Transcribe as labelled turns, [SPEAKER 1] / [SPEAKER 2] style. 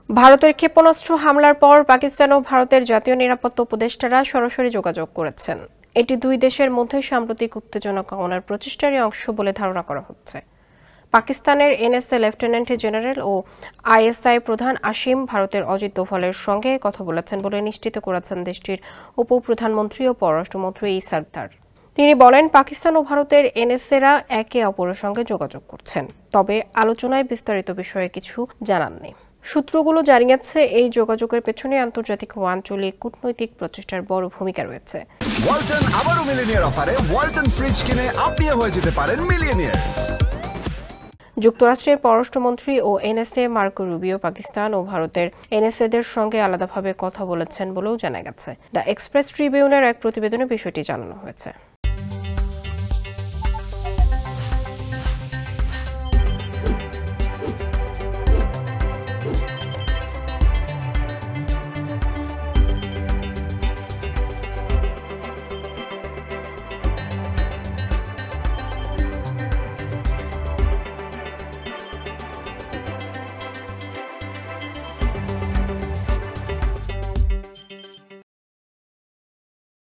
[SPEAKER 1] ভারতের ক্ষেপণাস্ত্র হামলার পর পাকিস্তান ও ভারতের জাতীয় নিরাপত্তা উপদেষ্টারা সরাসরি যোগাযোগ করেছেন। এটি দুই দেশের মধ্যে সাম্প্রতিক উত্তেজনা কমানোর প্রচেষ্টারই অংশ বলে ধারণা করা হচ্ছে। পাকিস্তানের এনএসএ লেফটেন্যান্ট জেনারেল ও আইএসআই প্রধান আসিম ভারতের অজিত দোভালের সঙ্গে কথা বলেছেন বলে নিশ্চিত করেছেন দেশটির উপপ্রধানমন্ত্রী ও পররাষ্ট্রমন্ত্রী ইসাক দার। তিনি বলেন, পাকিস্তান ও ভারতের এনএসএরা একে অপরের সঙ্গে যোগাযোগ করছেন, তবে আলোচনায় বিস্তারিত বিষয়ে কিছু জানাননি। সূত্রগুলো জানিয়েছে, এই যোগাযোগের পেছনে আন্তর্জাতিক ও আঞ্চলিক কূটনৈতিক প্রচেষ্টার বড় ভূমিকা রয়েছে।
[SPEAKER 2] ওয়ালটন আবারও মিলিয়নিয়ার অফারে ওয়ালটন ফ্রিজ কিনে আপনিও হয়ে যেতে পারেন মিলিয়নিয়ার।
[SPEAKER 1] যুক্তরাষ্ট্রের পররাষ্ট্রমন্ত্রী ও এনএসএ মার্কো রুবিও পাকিস্তান ও ভারতের এনএসএদের সঙ্গে আলাদাভাবে কথা বলেছেন বলেও জানা গেছে। দ্য এক্সপ্রেস ট্রিবিউনের এক প্রতিবেদনে বিষয়টি জানানো হয়েছে।